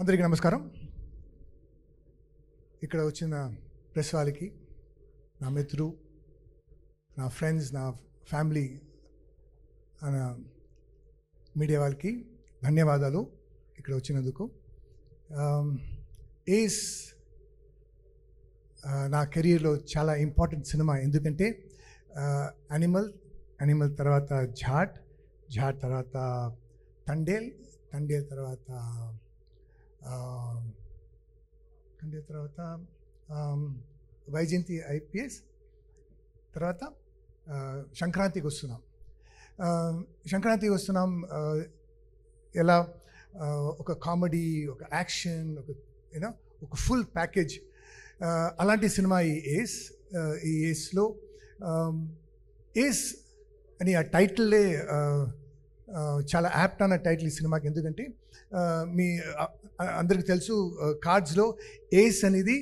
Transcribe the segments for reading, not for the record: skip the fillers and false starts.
అందరికీ నమస్కారం. ఇక్కడ వచ్చిన ప్రెస్ వాళ్ళకి, నా మిత్రులు, నా ఫ్రెండ్స్, నా ఫ్యామిలీ, మీడియా వాళ్ళకి ధన్యవాదాలు ఇక్కడ వచ్చినందుకు. ఏస్ నా కెరీర్లో చాలా ఇంపార్టెంట్ సినిమా. ఎందుకంటే యానిమల్ తర్వాత ఝాట్ తర్వాత తండేల్ తర్వాత వైజయంతి ఐపీఎస్ తర్వాత సంక్రాంతికి వస్తున్నాం. ఎలా ఒక కామెడీ, ఒక యాక్షన్, ఒక ఫుల్ ప్యాకేజ్, అలాంటి సినిమా ఈ ఏస్లో. ఏస్ అని ఆ టైటిల్లే చాలా యాప్ట్ అన్న టైటిల్ ఈ సినిమాకి. ఎందుకంటే మీ అందరికి తెలుసు, కార్డ్స్లో ఏస్ అనేది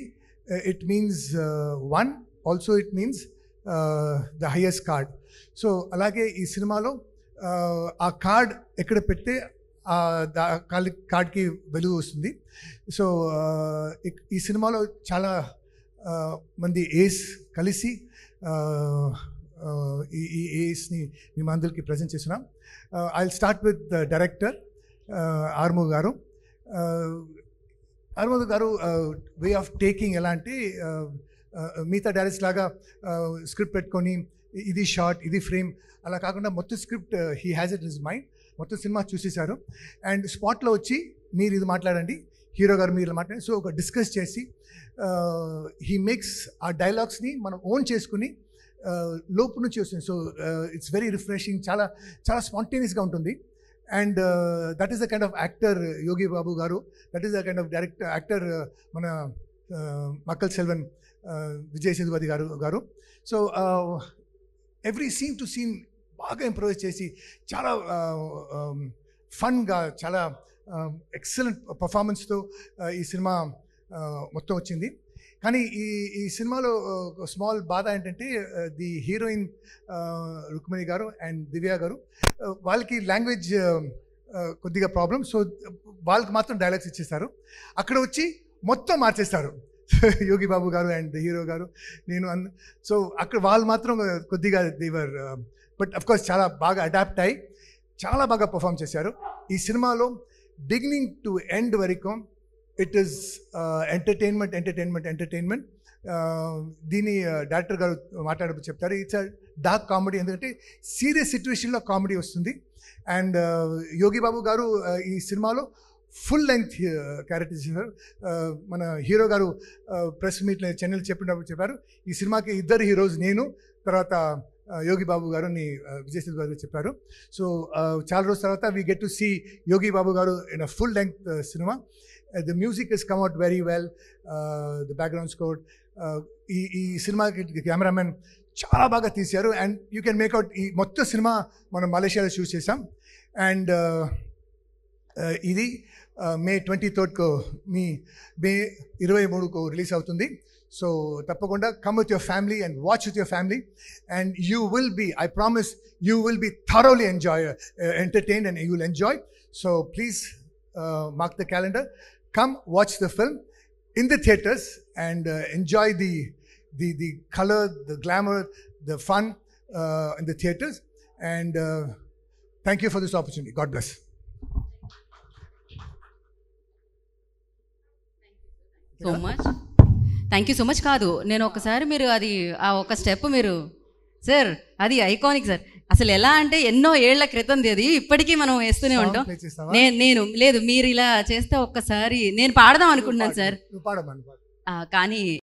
it means 1, also it means the highest card. So అలాగే ఈ సినిమాలో ఆ కార్డ్ ఎక్కడ పెడితే కార్డ్కి వెలుగు వస్తుంది. సో ఈ సినిమాలో చాలా మంది ఏస్ కలిసి ఈ ఏస్ని మేము అందరికీ ప్రజెంట్ చేస్తున్నాం. I start with the director Armoor garu. Way of taking ఎలా అంటే, మిగతా డైరెక్టర్స్ లాగా స్క్రిప్ట్ పెట్టుకొని ఇది షార్ట్, ఇది ఫ్రేమ్ అలా కాకుండా మొత్తం script he has it his mind. మొత్తం సినిమా చూసేశారు అండ్ స్పాట్లో వచ్చి మీరు ఇది మాట్లాడండి, హీరో గారు మీరు మాట్లాడండి. సో ఒక డిస్కస్ చేసి హీ మేక్స్ ఆ డైలాగ్స్ని మనం ఓన్ చేసుకుని లోపు నుంచి వస్తుంది. సో ఇట్స్ వెరీ రిఫ్రెషింగ్, చాలా చాలా స్పాంటేనియస్గా ఉంటుంది. And that is the kind of actor Yogi Babu garu. That is the kind of actor మన Makkal Selvan Vijay Sethupathi garu. So every scene to scene బాగా ఇంప్రూవైజ్ చేసి చాలా ఫన్గా, చాలా ఎక్సలెంట్ పర్ఫార్మెన్స్తో ఈ సినిమా మొత్తం వచ్చింది. కానీ ఈ సినిమాలో స్మాల్ బాధ ఏంటంటే, ది హీరోయిన్ రుక్మిణి గారు అండ్ దివ్య గారు, వాళ్ళకి లాంగ్వేజ్ కొద్దిగా ప్రాబ్లం. సో వాళ్ళకి మాత్రం డైలాగ్స్ ఇచ్చేస్తారు, అక్కడ వచ్చి మొత్తం మార్చేస్తారు యోగి బాబు గారు అండ్ హీరో గారు, నేను. సో అక్కడ వాళ్ళు మాత్రం కొద్దిగా దేవర్, బట్ అఫ్కోర్స్ చాలా బాగా అడాప్ట్ అయ్యి చాలా బాగా పర్ఫామ్ చేశారు. ఈ సినిమాలో బిగినింగ్ టు ఎండ్ వరకు ఇట్ ఈస్ ఎంటర్టైన్మెంట్. దీని డైరెక్టర్ గారు మాట్లాడబోతు చెప్తారు. ఇట్స్ అ డార్క్ కామెడీ, ఎందుకంటే సీరియస్ సిచ్యువేషన్లో కామెడీ వస్తుంది. అండ్ యోగి బాబు గారు ఈ సినిమాలో ఫుల్ లెంగ్త్ క్యారెక్టర్ చేశారు. మన హీరో గారు ప్రెస్ మీట్లో చెన్నైలో చెప్పారు, ఈ సినిమాకి 2 హీరోస్, నేను తర్వాత యోగి బాబు గారు అని విజయ్ సేతుపతి గారు చెప్పారు. సో చాలా రోజుల తర్వాత వీ గెట్ టు సీ యోగి బాబు గారు in a full length cinema. The music has come out very well, the background score. ఈ సినిమాకి కెమెరామెన్ చాలా బాగా తీశారు. అండ్ యూ కెన్ మేక్అవుట్ ఈ మొత్తం సినిమా మనం మలేషియాలో షూట్ చేసాం. అండ్ ఇది మే 23 మే 23 రిలీజ్ అవుతుంది. సో తప్పకుండా come with your family and watch with your family, and you will be, I promise, you will be thoroughly entertained and you will enjoy. So please mark the calendar. Come watch the film in the theaters and enjoy the color, the glamour, the fun in the theaters. And thank you for this opportunity. God bless. So much, thank you so much. కాదు, నేను ఒకసారి మీరు అది ఆ ఒక step మీరు sir, అది iconic sir. అసలు ఎలా అంటే ఎన్నో ఏళ్ల క్రితం అది ఇప్పటికీ మనం వేస్తూనే ఉంటాం. నేను లేదు, మీరు ఇలా చేస్తే ఒక్కసారి నేను పాడదాం అనుకుంటున్నాను సార్, కానీ